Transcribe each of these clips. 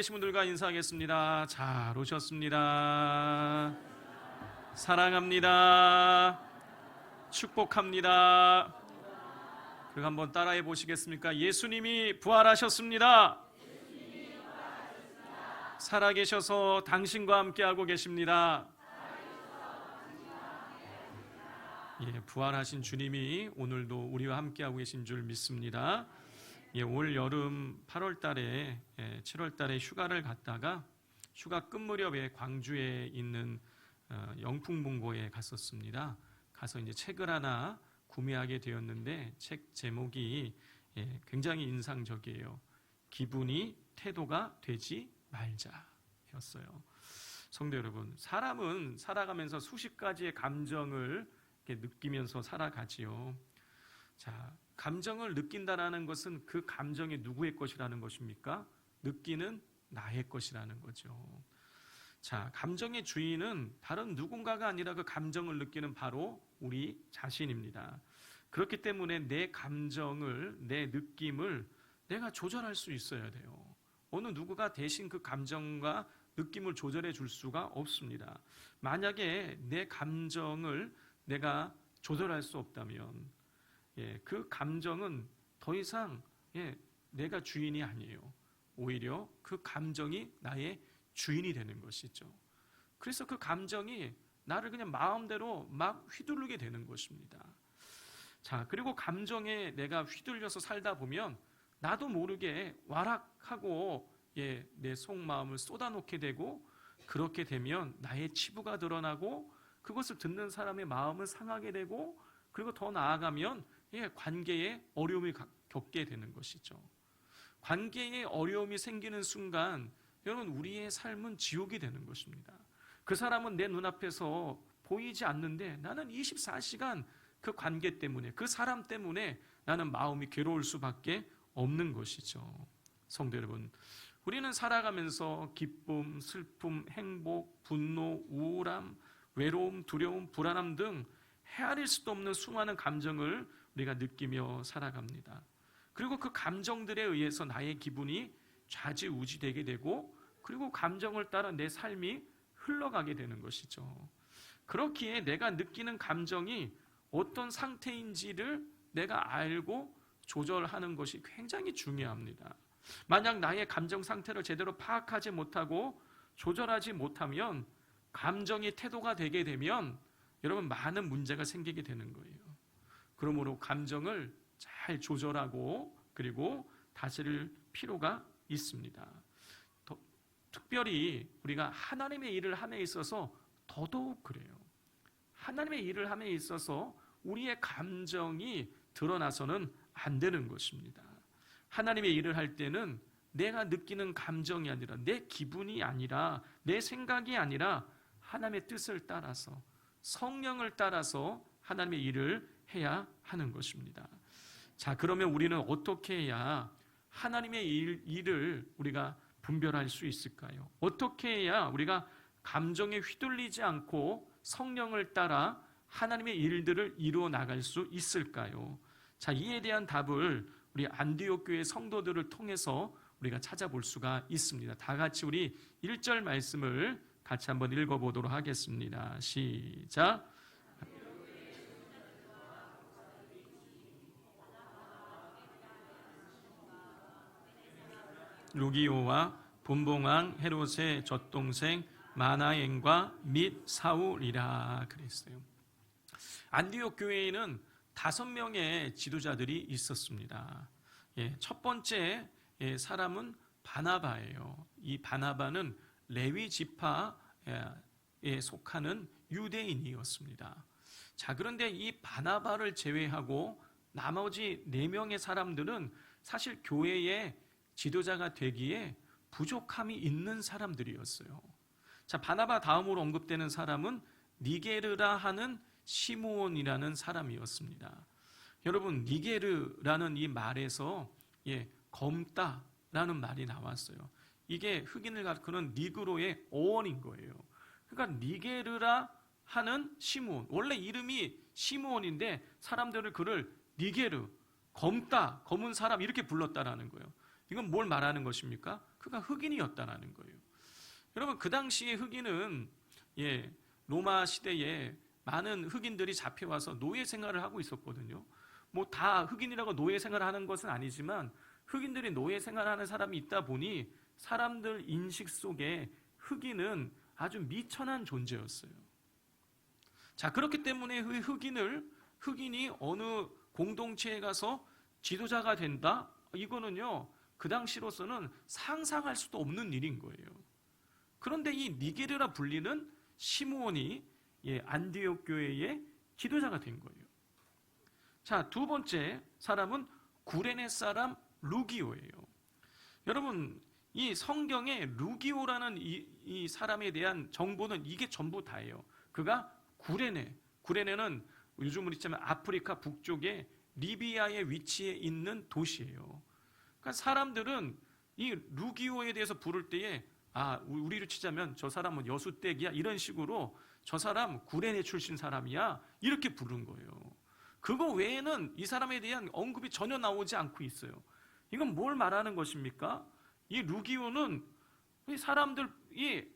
계신 분들과 인사하겠습니다. 잘 오셨습니다. 사랑합니다. 축복합니다. 그리고 한번 따라해 보시겠습니까? 예수님이 부활하셨습니다. 살아계셔서 당신과 함께하고 계십니다. 부활하신 주님이 오늘도 우리와 함께하고 계신 줄 믿습니다. 올 여름 8월 달에 7월 달에 휴가를 갔다가 휴가 끝 무렵에 광주에 있는 영풍문고에 갔었습니다. 가서 이제 책을 하나 구매하게 되었는데 책 제목이 굉장히 인상적이에요. 기분이 태도가 되지 말자였어요. 성도 여러분, 사람은 살아가면서 수십 가지의 감정을 느끼면서 살아가지요. 자, 감정을 느낀다라는 것은 그 감정이 누구의 것이라는 것입니까? 느끼는 나의 것이라는 거죠. 자, 감정의 주인은 다른 누군가가 아니라 그 감정을 느끼는 바로 우리 자신입니다. 그렇기 때문에 내 감정을, 내 느낌을 내가 조절할 수 있어야 돼요. 어느 누구가 대신 그 감정과 느낌을 조절해 줄 수가 없습니다. 만약에 내 감정을 내가 조절할 수 없다면 그 감정은 더 이상 내가 주인이 아니에요. 오히려 그 감정이 나의 주인이 되는 것이죠. 그래서 그 감정이 나를 그냥 마음대로 막 휘두르게 되는 것입니다. 자, 그리고 감정에 내가 휘둘려서 살다 보면 나도 모르게 와락하고 내 속마음을 쏟아놓게 되고, 그렇게 되면 나의 치부가 드러나고 그것을 듣는 사람의 마음을 상하게 되고, 그리고 더 나아가면 관계에 어려움을 겪게 되는 것이죠. 관계에 어려움이 생기는 순간 여러분, 우리의 삶은 지옥이 되는 것입니다. 그 사람은 내 눈앞에서 보이지 않는데 나는 24시간 그 관계 때문에, 그 사람 때문에 나는 마음이 괴로울 수밖에 없는 것이죠. 성도 여러분, 우리는 살아가면서 기쁨, 슬픔, 행복, 분노, 우울함, 외로움, 두려움, 불안함 등 헤아릴 수도 없는 수많은 감정을 우리가 느끼며 살아갑니다. 그리고 그 감정들에 의해서 나의 기분이 좌지우지되게 되고, 그리고 감정을 따라 내 삶이 흘러가게 되는 것이죠. 그렇기에 내가 느끼는 감정이 어떤 상태인지를 내가 알고 조절하는 것이 굉장히 중요합니다. 만약 나의 감정 상태를 제대로 파악하지 못하고 조절하지 못하면, 감정이 태도가 되게 되면 여러분, 많은 문제가 생기게 되는 거예요. 그러므로 감정을 잘 조절하고 그리고 다스릴 필요가 있습니다. 특별히 우리가 하나님의 일을 함에 있어서 더더욱 그래요. 하나님의 일을 함에 있어서 우리의 감정이 드러나서는 안 되는 것입니다. 하나님의 일을 할 때는 내가 느끼는 감정이 아니라, 내 기분이 아니라, 내 생각이 아니라 하나님의 뜻을 따라서, 성령을 따라서 하나님의 일을 해야 하는 것입니다. 자, 그러면 우리는 어떻게 해야 하나님의 일을 우리가 분별할 수 있을까요? 어떻게 해야 우리가 감정에 휘둘리지 않고 성령을 따라 하나님의 일들을 이루어 나갈 수 있을까요? 자, 이에 대한 답을 우리 안디옥 교회 성도들을 통해서 우리가 찾아볼 수가 있습니다. 다 같이 우리 1절 말씀을 같이 한번 읽어보도록 하겠습니다. 시작. 루기오와 분봉왕 헤롯의 젖동생 마나엔과 및 사울이라 그랬어요. 안디옥 교회에는 5명의 지도자들이 있었습니다. 첫 번째 사람은 바나바예요. 이 바나바는 레위 지파에 속하는 유대인이었습니다. 자, 그런데 이 바나바를 제외하고 나머지 4명의 사람들은 사실 교회의 지도자가 되기에 부족함이 있는 사람들이었어요. 자, 바나바 다음으로 언급되는 사람은 니게르라 하는 시므온이라는 사람이었습니다. 여러분, 니게르라는 이 말에서 검다라는 말이 나왔어요. 이게 흑인을 가리키는 니그로의 어원인 거예요. 그러니까 니게르라 하는 시므온, 원래 이름이 시므온인데 사람들은 그를 니게르, 검다, 검은 사람 이렇게 불렀다라는 거예요. 이건 뭘 말하는 것입니까? 그가 흑인이었다라는 거예요. 여러분, 그 당시에 흑인은 로마 시대에 많은 흑인들이 잡혀와서 노예 생활을 하고 있었거든요. 뭐 다 흑인이라고 노예 생활을 하는 것은 아니지만 흑인들이 노예 생활하는 사람이 있다 보니 사람들 인식 속에 흑인은 아주 미천한 존재였어요. 자, 그렇기 때문에 흑인이 어느 공동체에 가서 지도자가 된다? 이거는요, 그 당시로서는 상상할 수도 없는 일인 거예요. 그런데 이 니게르라 불리는 시므온이 안디옥 교회의 지도자가 된 거예요. 자, 두 번째 사람은 구레네 사람 루기오예요. 여러분, 이 성경에 루기오라는 이 사람에 대한 정보는 이게 전부 다예요. 그가 구레네는 요즘으로 치면 아프리카 북쪽에 리비아에 위치해 있는 도시예요. 그러니까 사람들은 이 루기오에 대해서 부를 때에 우리로 치자면 저 사람은 여수댁이야 이런 식으로 저 사람 구레네 출신 사람이야 이렇게 부른 거예요. 그거 외에는 이 사람에 대한 언급이 전혀 나오지 않고 있어요. 이건 뭘 말하는 것입니까? 이 루기오는 이 사람들이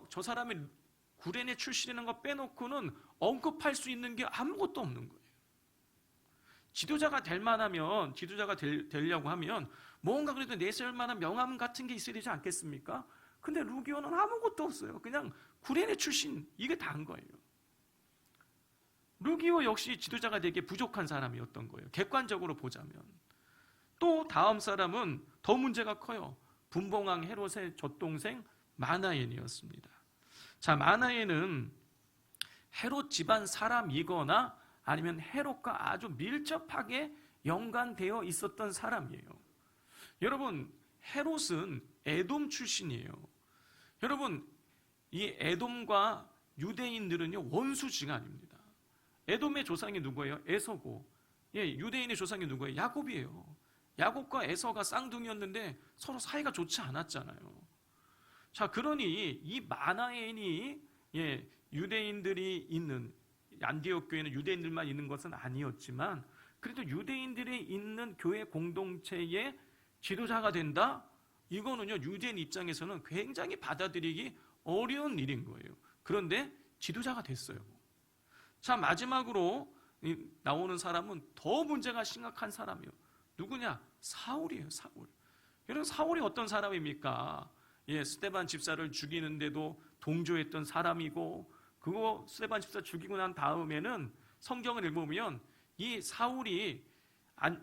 저 사람이 구레네 출신이라는 거 빼놓고는 언급할 수 있는 게 아무것도 없는 거예요. 지도자가 되려고 하면 뭔가 그래도 내세울 만한 명함 같은 게 있어야 되지 않겠습니까? 근데 루기오는 아무것도 없어요. 그냥 구레네 출신, 이게 다인 거예요. 루기오 역시 지도자가 되기에 부족한 사람이었던 거예요. 객관적으로 보자면. 또 다음 사람은 더 문제가 커요. 분봉왕 헤롯의 젖동생 마나엔이었습니다. 자, 마나엔은 헤롯 집안 사람이거나 아니면 헤롯과 아주 밀접하게 연관되어 있었던 사람이에요. 여러분, 헤롯은 에돔 출신이에요. 여러분, 이 에돔과 유대인들은요, 원수지간입니다. 에돔의 조상이 누구예요? 에서고, 유대인의 조상이 누구예요? 야곱이에요. 야곱과 에서가 쌍둥이였는데 서로 사이가 좋지 않았잖아요. 자, 그러니 이 마나엔이 유대인들이 있는, 안디옥 교회는 유대인들만 있는 것은 아니었지만 그래도 유대인들이 있는 교회 공동체의 지도자가 된다? 이거는요, 유대인 입장에서는 굉장히 받아들이기 어려운 일인 거예요. 그런데 지도자가 됐어요. 자, 마지막으로 나오는 사람은 더 문제가 심각한 사람이에요. 누구냐? 사울이에요. 사울. 여러분, 사울이 어떤 사람입니까? 스데반 집사를 죽이는데도 동조했던 사람이고, 그거 스데반 집사 죽이고 난 다음에는 성경을 읽어보면 이 사울이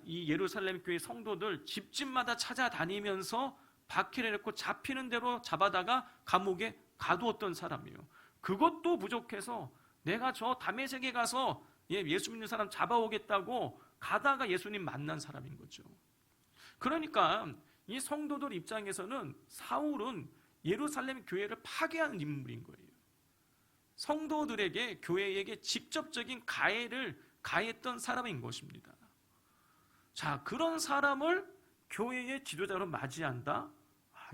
이 예루살렘 교회 성도들 집집마다 찾아다니면서 박해를 했고 잡히는 대로 잡아다가 감옥에 가두었던 사람이에요. 그것도 부족해서 내가 저 다메섹에 가서 예수 믿는 사람 잡아오겠다고 가다가 예수님 만난 사람인 거죠. 그러니까 이 성도들 입장에서는 사울은 예루살렘 교회를 파괴하는 인물인 거예요. 성도들에게, 교회에게 직접적인 가해를 가했던 사람인 것입니다. 자, 그런 사람을 교회의 지도자로 맞이한다?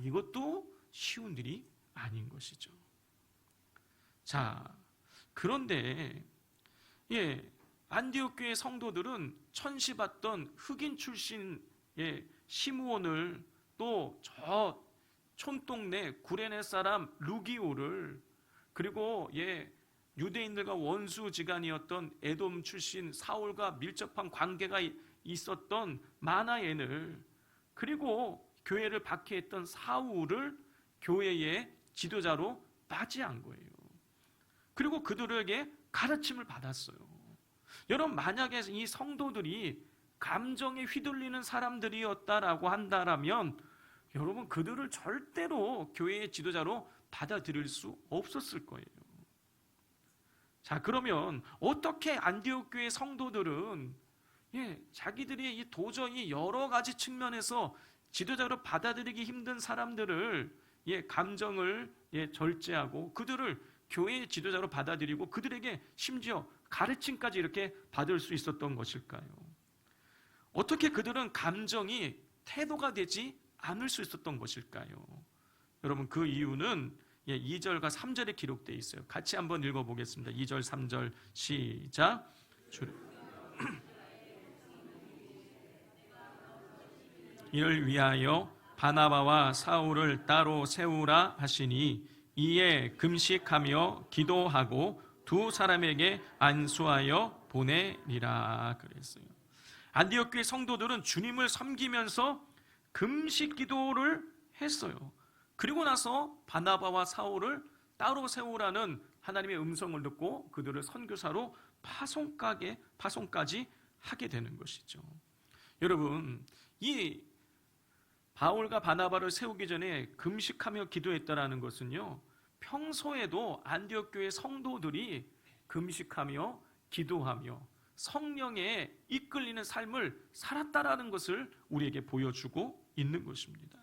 이것도 쉬운 일이 아닌 것이죠. 자, 그런데 안디옥 교회 성도들은 천시받던 흑인 출신의 시므온을 또 저 촌동네 구레네 사람 루기오를, 그리고 유대인들과 원수지간이었던 에돔 출신 사울과 밀접한 관계가 있었던 마나엔을, 그리고 교회를 박해했던 사울을 교회의 지도자로 맞이한 거예요. 그리고 그들에게 가르침을 받았어요. 여러분, 만약에 이 성도들이 감정에 휘둘리는 사람들이었다라고 한다면 여러분, 그들을 절대로 교회의 지도자로 받아들일 수 없었을 거예요. 자, 그러면 어떻게 안디옥 교회 성도들은 자기들이 도저히 여러 가지 측면에서 지도자로 받아들이기 힘든 사람들을 감정을 절제하고 그들을 교회의 지도자로 받아들이고 그들에게 심지어 가르침까지 이렇게 받을 수 있었던 것일까요? 어떻게 그들은 감정이 태도가 되지 않을 수 있었던 것일까요? 여러분, 그 이유는 2절과 3절에 기록되어 있어요. 같이 한번 읽어보겠습니다. 2절, 3절 시작. 이를 위하여 바나바와 사울을 따로 세우라 하시니 이에 금식하며 기도하고 두 사람에게 안수하여 보내리라 그랬어요. 안디옥 교회 성도들은 주님을 섬기면서 금식 기도를 했어요. 그리고 나서 바나바와 사울을 따로 세우라는 하나님의 음성을 듣고 그들을 선교사로 파송까지 하게 되는 것이죠. 여러분, 이 바울과 바나바를 세우기 전에 금식하며 기도했다라는 것은요, 평소에도 안디옥 교회 성도들이 금식하며 기도하며 성령에 이끌리는 삶을 살았다라는 것을 우리에게 보여주고 있는 것입니다.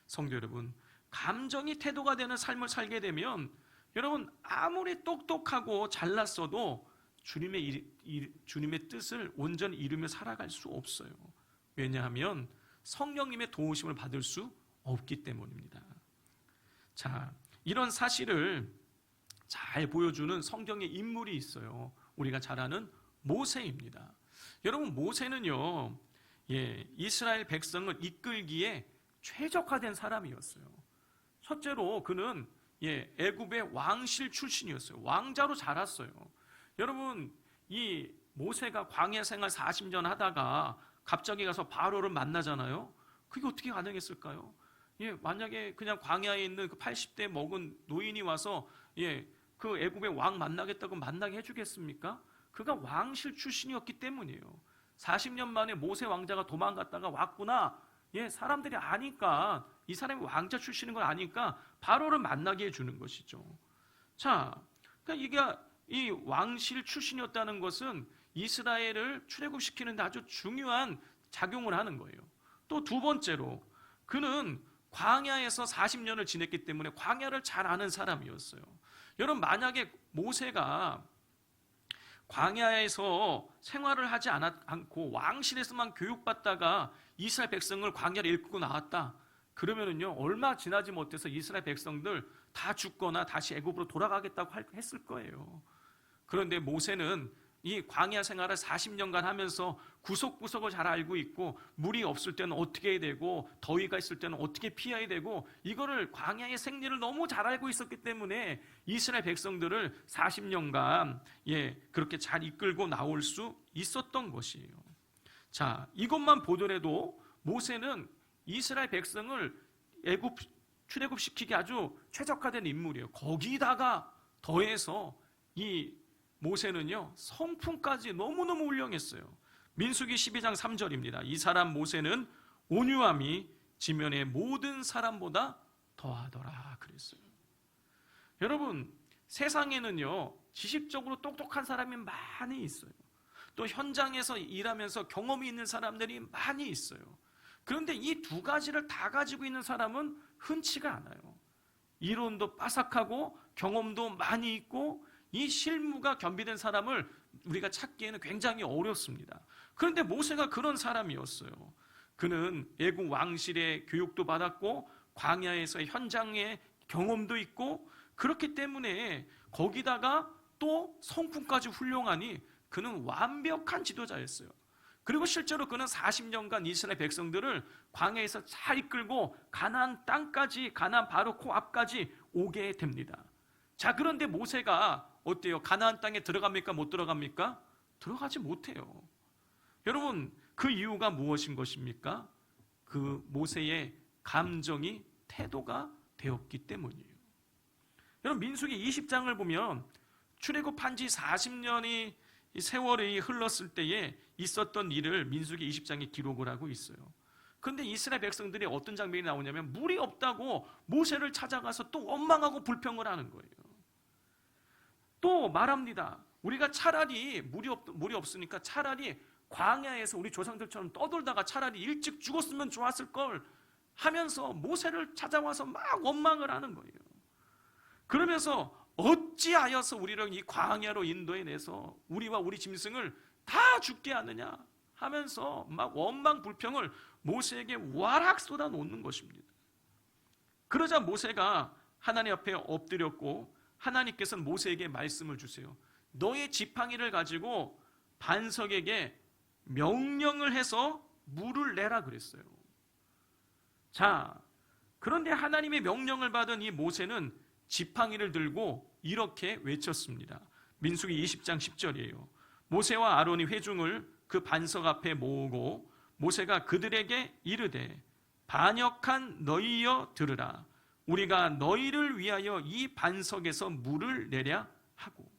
성도 여러분, 감정이 태도가 되는 삶을 살게 되면 여러분 아무리 똑똑하고 잘났어도 주님의 뜻을 온전히 이루며 살아갈 수 없어요. 왜냐하면 성령님의 도우심을 받을 수 없기 때문입니다. 자, 이런 사실을 잘 보여주는 성경의 인물이 있어요. 우리가 잘 아는 모세입니다. 여러분, 모세는요, 이스라엘 백성을 이끌기에 최적화된 사람이었어요. 첫째로 그는 애굽의 왕실 출신이었어요. 왕자로 자랐어요. 여러분, 이 모세가 광야 생활 40년 하다가 갑자기 가서 바로를 만나잖아요. 그게 어떻게 가능했을까요? 만약에 그냥 광야에 있는 그 80대 먹은 노인이 와서 그 애굽의 왕 만나겠다고 만나게 해주겠습니까? 그가 왕실 출신이었기 때문이에요. 40년 만에 모세 왕자가 도망갔다가 왔구나. 사람들이 아니까, 이 사람이 왕자 출신인 걸 아니까 바로를 만나게 해주는 것이죠. 자, 그러니까 이 왕실 출신이었다는 것은 이스라엘을 출애굽시키는 데 아주 중요한 작용을 하는 거예요. 또 두 번째로 그는 광야에서 40년을 지냈기 때문에 광야를 잘 아는 사람이었어요. 여러분, 만약에 모세가 광야에서 생활을 하지 않고 왕실에서만 교육받다가 이스라엘 백성을 광야를 이끌고 나왔다. 그러면은요, 얼마 지나지 못해서 이스라엘 백성들 다 죽거나 다시 애굽으로 돌아가겠다고 했을 거예요. 그런데 모세는 이 광야 생활을 40년간 하면서 구석구석을 잘 알고 있고, 물이 없을 때는 어떻게 해야 되고 더위가 있을 때는 어떻게 피해야 되고, 이거를 광야의 생리를 너무 잘 알고 있었기 때문에 이스라엘 백성들을 40년간 그렇게 잘 이끌고 나올 수 있었던 것이에요. 자, 이것만 보더라도 모세는 이스라엘 백성을 애굽 출애굽시키기 아주 최적화된 인물이에요. 거기다가 더해서 이 모세는요, 성품까지 너무너무 훌륭했어요. 민수기 12장 3절입니다. 이 사람 모세는 온유함이 지면의 모든 사람보다 더하더라 그랬어요. 여러분, 세상에는요, 지식적으로 똑똑한 사람이 많이 있어요. 또 현장에서 일하면서 경험이 있는 사람들이 많이 있어요. 그런데 이 두 가지를 다 가지고 있는 사람은 흔치가 않아요. 이론도 빠삭하고 경험도 많이 있고 이 실무가 겸비된 사람을 우리가 찾기에는 굉장히 어렵습니다. 그런데 모세가 그런 사람이었어요. 그는 애굽 왕실의 교육도 받았고 광야에서 현장의 경험도 있고, 그렇기 때문에 거기다가 또 성품까지 훌륭하니 그는 완벽한 지도자였어요. 그리고 실제로 그는 40년간 이스라엘 백성들을 광야에서 잘 이끌고 가나안 땅까지, 가나안 바로 코앞까지 오게 됩니다. 자, 그런데 모세가 어때요? 가나안 땅에 들어갑니까? 못 들어갑니까? 들어가지 못해요. 여러분, 그 이유가 무엇인 것입니까? 그 모세의 감정이 태도가 되었기 때문이에요. 여러분, 민수기 20장을 보면 출애굽한 지 40년이 세월이 흘렀을 때에 있었던 일을 민수기 20장에 기록을 하고 있어요. 그런데 이스라엘 백성들이 어떤 장면이 나오냐면 물이 없다고 모세를 찾아가서 또 원망하고 불평을 하는 거예요. 또 말합니다. 우리가 차라리 물이 없으니까 차라리 광야에서 우리 조상들처럼 떠돌다가 차라리 일찍 죽었으면 좋았을 걸 하면서 모세를 찾아와서 막 원망을 하는 거예요. 그러면서 어찌하여서 우리를 이 광야로 인도해내서 우리와 우리 짐승을 다 죽게 하느냐 하면서 막 원망 불평을 모세에게 와락 쏟아 놓는 것입니다. 그러자 모세가 하나님 앞에 엎드렸고, 하나님께서는 모세에게 말씀을 주세요. 너의 지팡이를 가지고 반석에게 명령을 해서 물을 내라 그랬어요. 자, 그런데 하나님의 명령을 받은 이 모세는 지팡이를 들고 이렇게 외쳤습니다. 민수기 20장 10절이에요. 모세와 아론이 회중을 그 반석 앞에 모으고 모세가 그들에게 이르되 반역한 너희여 들으라. 우리가 너희를 위하여 이 반석에서 물을 내랴 하고.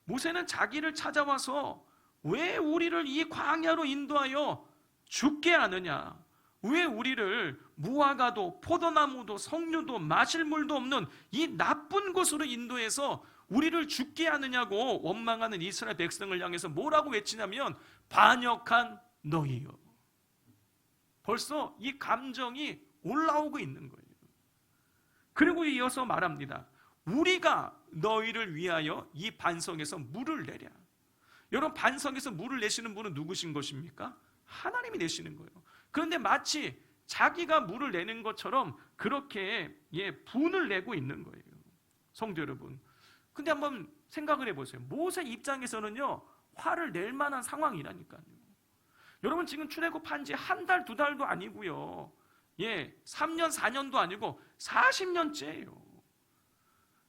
모세는 자기를 찾아와서 왜 우리를 이 광야로 인도하여 죽게 하느냐, 왜 우리를 무화과도 포도나무도 석류도 마실 물도 없는 이 나쁜 곳으로 인도해서 우리를 죽게 하느냐고 원망하는 이스라엘 백성을 향해서 뭐라고 외치냐면 반역한 너희여. 벌써 이 감정이 올라오고 있는 거예요. 그리고 이어서 말합니다. 우리가 너희를 위하여 이 반석에서 물을 내랴. 여러분, 반석에서 물을 내시는 분은 누구신 것입니까? 하나님이 내시는 거예요. 그런데 마치 자기가 물을 내는 것처럼 그렇게 분을 내고 있는 거예요. 성도 여러분, 근데 한번 생각을 해보세요. 모세 입장에서는요, 화를 낼 만한 상황이라니까요. 여러분, 지금 출애굽한 지 한 달, 두 달도 아니고요, 3년, 4년도 아니고 40년째예요.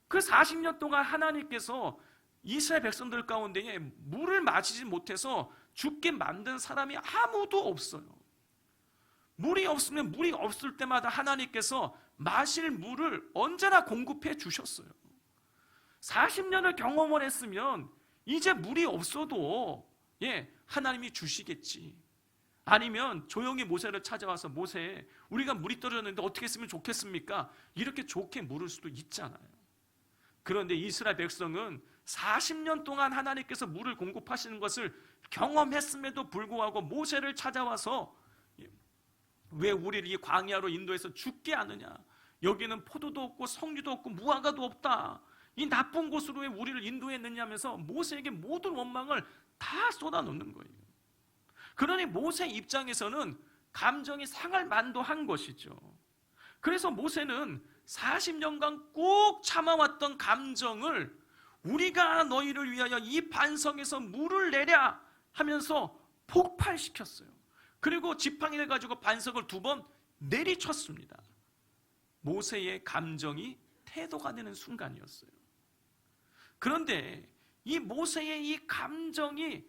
그 40년 동안 하나님께서 이스라엘 백성들 가운데에 물을 마시지 못해서 죽게 만든 사람이 아무도 없어요. 물이 없으면 물이 없을 때마다 하나님께서 마실 물을 언제나 공급해 주셨어요. 40년을 경험을 했으면 이제 물이 없어도 하나님이 주시겠지. 아니면 조용히 모세를 찾아와서 모세, 우리가 물이 떨어졌는데 어떻게 했으면 좋겠습니까? 이렇게 좋게 물을 수도 있잖아요. 그런데 이스라엘 백성은 40년 동안 하나님께서 물을 공급하시는 것을 경험했음에도 불구하고 모세를 찾아와서 왜 우리를 이 광야로 인도해서 죽게 하느냐, 여기는 포도도 없고 석류도 없고 무화과도 없다, 이 나쁜 곳으로 왜 우리를 인도했느냐면서 모세에게 모든 원망을 다 쏟아놓는 거예요. 그러니 모세 입장에서는 감정이 상할 만도 한 것이죠. 그래서 모세는 40년간 꼭 참아왔던 감정을 우리가 너희를 위하여 이 반석에서 물을 내랴 하면서 폭발시켰어요. 그리고 지팡이를 가지고 반석을 2번 내리쳤습니다. 모세의 감정이 태도가 되는 순간이었어요. 그런데 이 모세의 이 감정이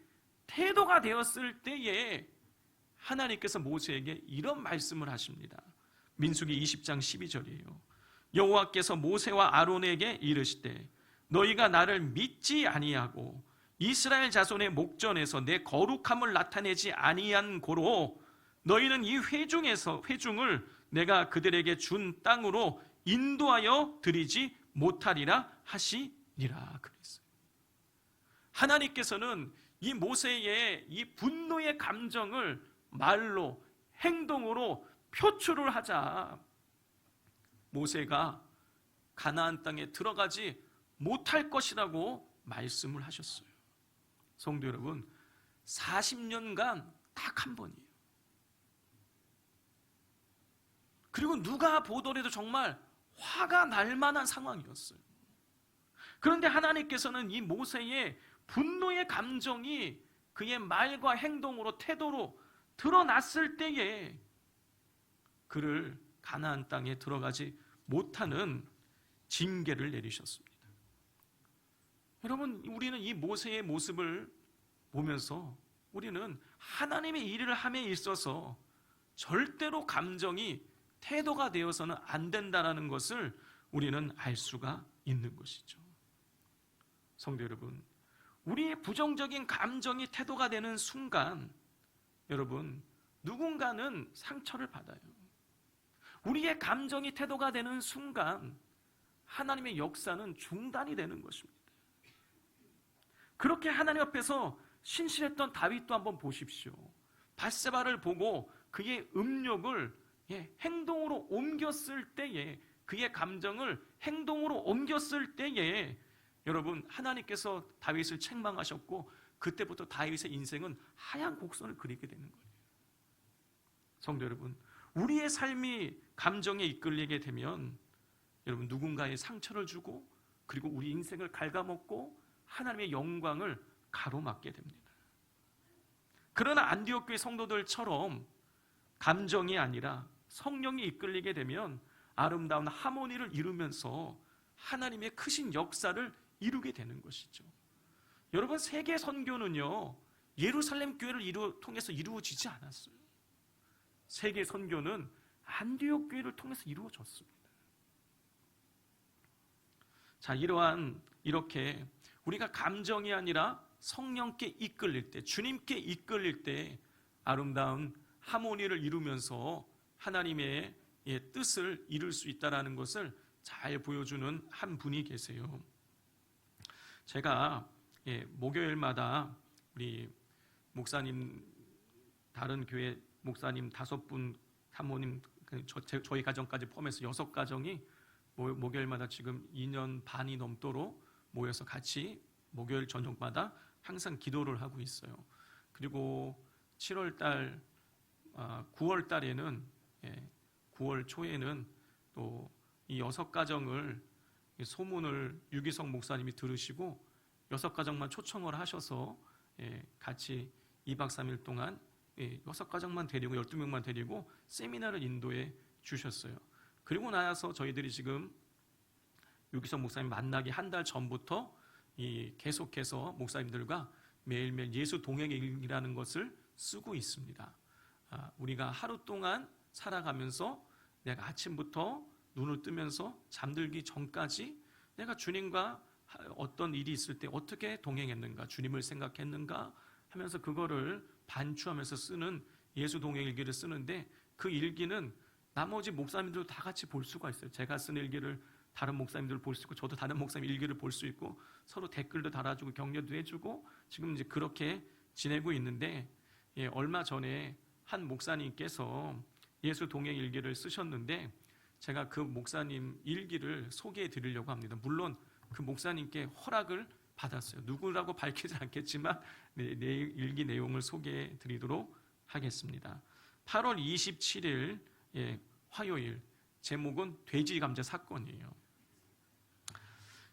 태도가 되었을 때에 하나님께서 모세에게 이런 말씀을 하십니다. 민수기 20장 12절이에요. 여호와께서 모세와 아론에게 이르시되 너희가 나를 믿지 아니하고 이스라엘 자손의 목전에서 내 거룩함을 나타내지 아니한 고로 너희는 이 회중을 내가 그들에게 준 땅으로 인도하여 드리지 못하리라 하시니라 그랬어요. 하나님께서는 이 모세의 이 분노의 감정을 말로, 행동으로 표출을 하자 모세가 가나안 땅에 들어가지 못할 것이라고 말씀을 하셨어요. 성도 여러분, 40년간 딱 한 번이에요. 그리고 누가 보더라도 정말 화가 날 만한 상황이었어요. 그런데 하나님께서는 이 모세의 분노의 감정이 그의 말과 행동으로, 태도로 드러났을 때에 그를 가나안 땅에 들어가지 못하는 징계를 내리셨습니다. 여러분, 우리는 이 모세의 모습을 보면서 우리는 하나님의 일을 함에 있어서 절대로 감정이 태도가 되어서는 안 된다는 것을 우리는 알 수가 있는 것이죠. 성도 여러분, 우리의 부정적인 감정이 태도가 되는 순간 여러분, 누군가는 상처를 받아요. 우리의 감정이 태도가 되는 순간 하나님의 역사는 중단이 되는 것입니다. 그렇게 하나님 앞에서 신실했던 다윗도 한번 보십시오. 밧세바를 보고 그의 음욕을 행동으로 옮겼을 때에, 그의 감정을 행동으로 옮겼을 때에 여러분, 하나님께서 다윗을 책망하셨고 그때부터 다윗의 인생은 하얀 곡선을 그리게 되는 거예요. 성도 여러분, 우리의 삶이 감정에 이끌리게 되면 여러분, 누군가의 상처를 주고 그리고 우리 인생을 갉아먹고 하나님의 영광을 가로막게 됩니다. 그러나 안디옥 교회 성도들처럼 감정이 아니라 성령이 이끌리게 되면 아름다운 하모니를 이루면서 하나님의 크신 역사를 이루게 되는 것이죠. 여러분, 세계 선교는요, 예루살렘 교회를 통해서 이루어지지 않았어요. 세계 선교는 안디옥 교회를 통해서 이루어졌습니다. 자, 이렇게 우리가 감정이 아니라 성령께 이끌릴 때, 주님께 이끌릴 때 아름다운 하모니를 이루면서 하나님의 뜻을 이룰 수 있다는 것을 잘 보여주는 한 분이 계세요. 제가 목요일마다 우리 목사님, 다른 교회 목사님 5분, 사모님, 저희 가정까지 포함해서 6가정이 목요일마다 지금 2년 반이 넘도록 모여서 같이 목요일 저녁마다 항상 기도를 하고 있어요. 그리고 7월달, 9월달에는 9월 초에는 또 이 6가정을 소문을 유기성 목사님이 들으시고 6가정만 초청을 하셔서 같이 2박 3일 동안 6가정만 데리고 12명만 데리고 세미나를 인도해 주셨어요. 그리고 나서 저희들이 지금 유기성 목사님 만나기 한 달 전부터 계속해서 목사님들과 매일매일 예수 동행의 일기라는 것을 쓰고 있습니다. 우리가 하루 동안 살아가면서 내가 아침부터 눈을 뜨면서 잠들기 전까지 내가 주님과 어떤 일이 있을 때 어떻게 동행했는가, 주님을 생각했는가 하면서 그거를 반추하면서 쓰는 예수 동행 일기를 쓰는데, 그 일기는 나머지 목사님들도 다 같이 볼 수가 있어요. 제가 쓴 일기를 다른 목사님들 볼 수 있고, 저도 다른 목사님 일기를 볼 수 있고, 서로 댓글도 달아주고 격려도 해주고, 지금 이제 그렇게 지내고 있는데, 얼마 전에 한 목사님께서 예수 동행 일기를 쓰셨는데, 제가 그 목사님 일기를 소개해 드리려고 합니다. 물론 그 목사님께 허락을 받았어요. 누구라고 밝히지 않겠지만 일기 내용을 소개해 드리도록 하겠습니다. 8월 27일 화요일, 제목은 돼지 감자 사건이에요.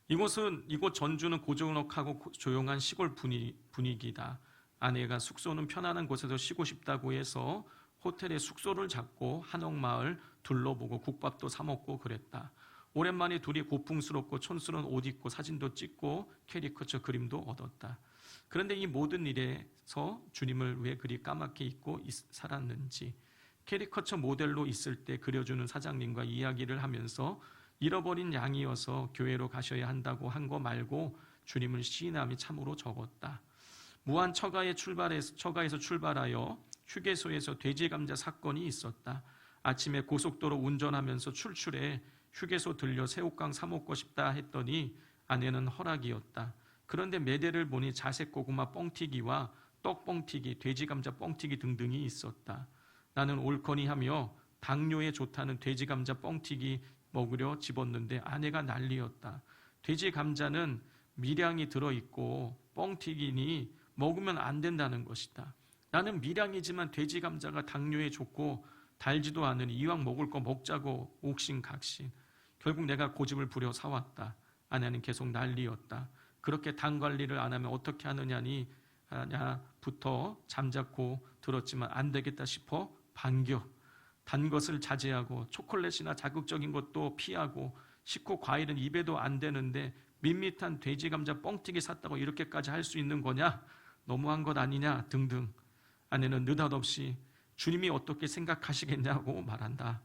이곳 전주는 고즈넉하고 조용한 시골 분위기다. 아내가 숙소는 편안한 곳에서 쉬고 싶다고 해서 호텔에 숙소를 잡고 한옥마을 둘러보고 국밥도 사 먹고 그랬다. 오랜만에 둘이 고풍스럽고 촌스러운 옷 입고 사진도 찍고 캐리커처 그림도 얻었다. 그런데 이 모든 일에서 주님을 왜 그리 까맣게 잊고 살았는지, 캐리커처 모델로 있을 때 그려주는 사장님과 이야기를 하면서 잃어버린 양이어서 교회로 가셔야 한다고 한 거 말고 주님을 시인함이 참으로 적었다. 무한 처가에서 출발하여 휴게소에서 돼지 감자 사건이 있었다. 아침에 고속도로 운전하면서 출출해 휴게소 들려 새우깡 사 먹고 싶다 했더니 아내는 허락이었다. 그런데 매대를 보니 자색 고구마 뻥튀기와 떡 뻥튀기, 돼지 감자 뻥튀기 등등이 있었다. 나는 옳거니 하며 당뇨에 좋다는 돼지 감자 뻥튀기 먹으려 집었는데 아내가 난리였다. 돼지 감자는 미량이 들어있고 뻥튀기니 먹으면 안 된다는 것이다. 나는 미량이지만 돼지 감자가 당뇨에 좋고 달지도 않으니 이왕 먹을 거 먹자고 옥신각신. 결국 내가 고집을 부려 사왔다. 아내는 계속 난리였다. 그렇게 당 관리를 안 하면 어떻게 하느냐부터 잠자코 들었지만 안 되겠다 싶어 반겨. 단 것을 자제하고 초콜릿이나 자극적인 것도 피하고 식후 과일은 입에도 안 되는데 밋밋한 돼지 감자 뻥튀기 샀다고 이렇게까지 할 수 있는 거냐? 너무한 것 아니냐? 등등. 아내는 느닷없이 주님이 어떻게 생각하시겠냐고 말한다.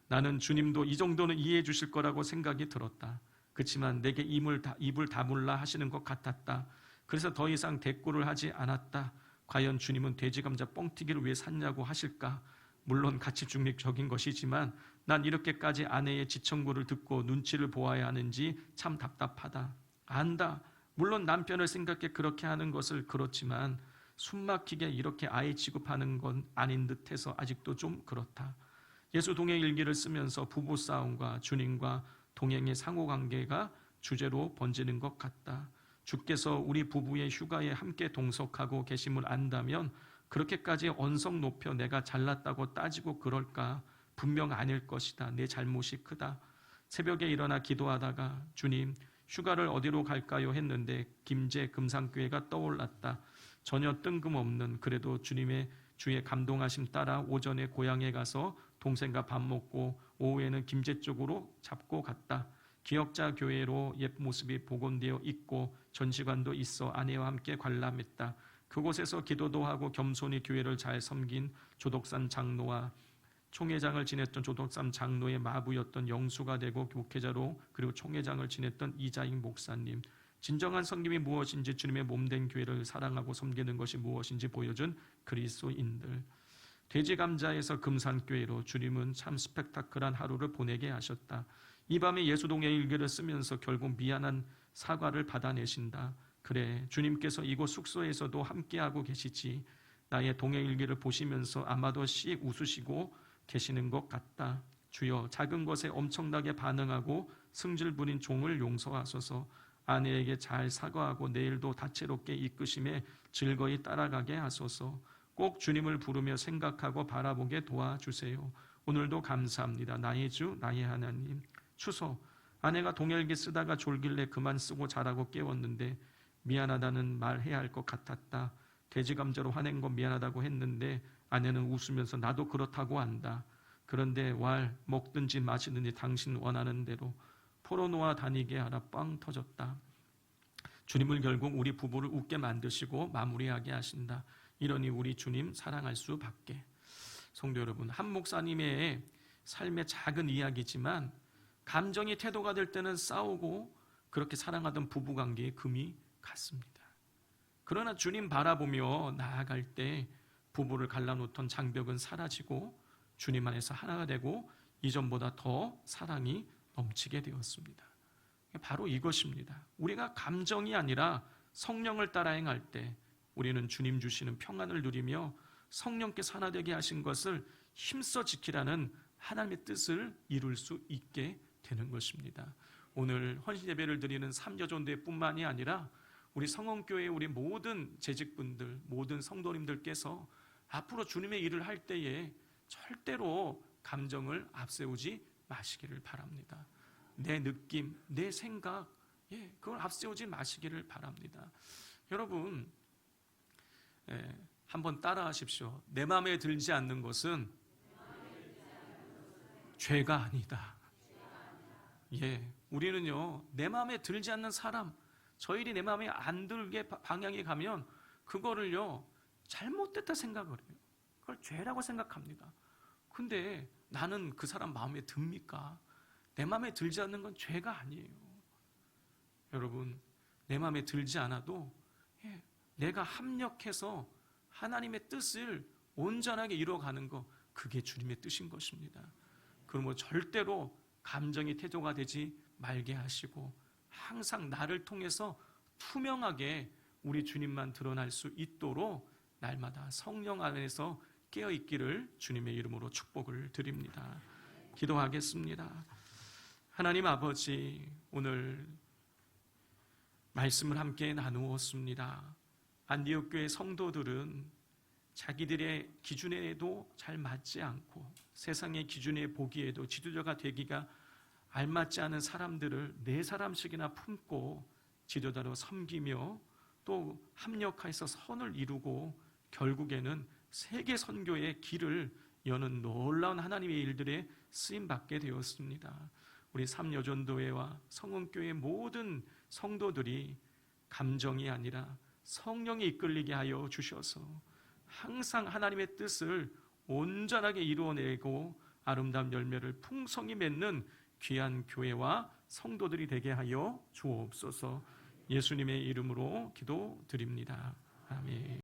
나는 주님도 이 정도는 이해해 주실 거라고 생각이 들었다. 그렇지만 내게 입을 다물라 하시는 것 같았다. 그래서 더 이상 대꾸를 하지 않았다. 과연 주님은 돼지 감자 뻥튀기를 왜 샀냐고 하실까? 물론 가치 중립적인 것이지만 난 이렇게까지 아내의 지청구를 듣고 눈치를 보아야 하는지 참 답답하다. 안다. 물론 남편을 생각해 그렇게 하는 것을 그렇지만 숨막히게 이렇게 아이 취급하는 건 아닌 듯해서 아직도 좀 그렇다. 예수 동행 일기를 쓰면서 부부싸움과 주님과 동행의 상호관계가 주제로 번지는 것 같다. 주께서 우리 부부의 휴가에 함께 동석하고 계심을 안다면 그렇게까지 언성 높여 내가 잘났다고 따지고 그럴까? 분명 아닐 것이다. 내 잘못이 크다. 새벽에 일어나 기도하다가 주님, 휴가를 어디로 갈까요? 했는데 김제 금산교회가 떠올랐다. 전혀 뜬금없는, 그래도 주의 감동하심 따라 오전에 고향에 가서 동생과 밥 먹고 오후에는 김제 쪽으로 잡고 갔다. 기역자 교회로 옛 모습이 복원되어 있고 전시관도 있어 아내와 함께 관람했다. 그곳에서 기도도 하고 겸손히 교회를 잘 섬긴 조덕산 장로와 총회장을 지냈던 조덕산 장로의 마부였던 영수가 되고 목회자로 그리고 총회장을 지냈던 이자익 목사님, 진정한 섬김이 무엇인지, 주님의 몸된 교회를 사랑하고 섬기는 것이 무엇인지 보여준 그리스도인들, 돼지감자에서 금산교회로 주님은 참 스펙타클한 하루를 보내게 하셨다. 이 밤에 예수동의 일기를 쓰면서 결국 미안한 사과를 받아내신다. 그래, 주님께서 이곳 숙소에서도 함께하고 계시지. 나의 동의 일기를 보시면서 아마도 씩 웃으시고 계시는 것 같다. 주여, 작은 것에 엄청나게 반응하고 승질 부린 종을 용서하소서. 아내에게 잘 사과하고 내일도 다채롭게 이끄심에 즐거이 따라가게 하소서. 꼭 주님을 부르며 생각하고 바라보게 도와주세요. 오늘도 감사합니다. 나의 주, 나의 하나님. 추소, 아내가 동일기 쓰다가 졸길래 그만 쓰고 자라고 깨웠는데 미안하다는 말 해야 할 것 같았다. 돼지감자로 화낸 건 미안하다고 했는데 아내는 웃으면서 나도 그렇다고 한다. 그런데 왈 먹든지 마시든지 당신 원하는 대로 포로노아 다니게 하라. 빵 터졌다. 주님을 결국 우리 부부를 웃게 만드시고 마무리하게 하신다. 이러니 우리 주님 사랑할 수밖에. 성도 여러분, 한 목사님의 삶의 작은 이야기지만 감정이 태도가 될 때는 싸우고 그렇게 사랑하던 부부관계에 금이 갔습니다. 그러나 주님 바라보며 나아갈 때 부부를 갈라놓던 장벽은 사라지고 주님 안에서 하나가 되고 이전보다 더 사랑이 넘치게 되었습니다. 바로 이것입니다. 우리가 감정이 아니라 성령을 따라 행할 때 우리는 주님 주시는 평안을 누리며 성령께서 하나 되게 하신 것을 힘써 지키라는 하나님의 뜻을 이룰 수 있게 되는 것입니다. 오늘 헌신 예배를 드리는 삼여전도회뿐만이 아니라 우리 성원교회 우리 모든 재직분들, 모든 성도님들께서 앞으로 주님의 일을 할 때에 절대로 감정을 앞세우지 마시기를 바랍니다. 내 느낌, 내 생각, 그걸 앞세우지 마시기를 바랍니다. 여러분, 한번 따라 하십시오. 내 마음에 들지 않는 것은 죄가 아니다. 우리는요, 내 마음에 들지 않는 사람, 저 일이 내 마음에 안 들게 방향에 가면 그거를요, 잘못됐다 생각을 해요. 그걸 죄라고 생각합니다. 근데 나는 그 사람 마음에 듭니까? 내 마음에 들지 않는 건 죄가 아니에요. 여러분, 내 마음에 들지 않아도 내가 합력해서 하나님의 뜻을 온전하게 이루어가는 거, 그게 주님의 뜻인 것입니다. 그러므로 절대로 감정이 태도가 되지 말게 하시고 항상 나를 통해서 투명하게 우리 주님만 드러날 수 있도록 날마다 성령 안에서 깨어있기를 주님의 이름으로 축복을 드립니다. 기도하겠습니다. 하나님 아버지, 오늘 말씀을 함께 나누었습니다. 안디옥 교회 성도들은 자기들의 기준에도 잘 맞지 않고 세상의 기준에 보기에도 지도자가 되기가 알맞지 않은 사람들을 네 사람씩이나 품고 지도자로 섬기며 또 합력해서 선을 이루고 결국에는 세계 선교의 길을 여는 놀라운 하나님의 일들에 쓰임받게 되었습니다. 우리 삼여전도회와 성원교회 모든 성도들이 감정이 아니라 성령이 이끌리게 하여 주셔서 항상 하나님의 뜻을 온전하게 이루어내고 아름다운 열매를 풍성히 맺는 귀한 교회와 성도들이 되게 하여 주옵소서. 예수님의 이름으로 기도드립니다. 아멘.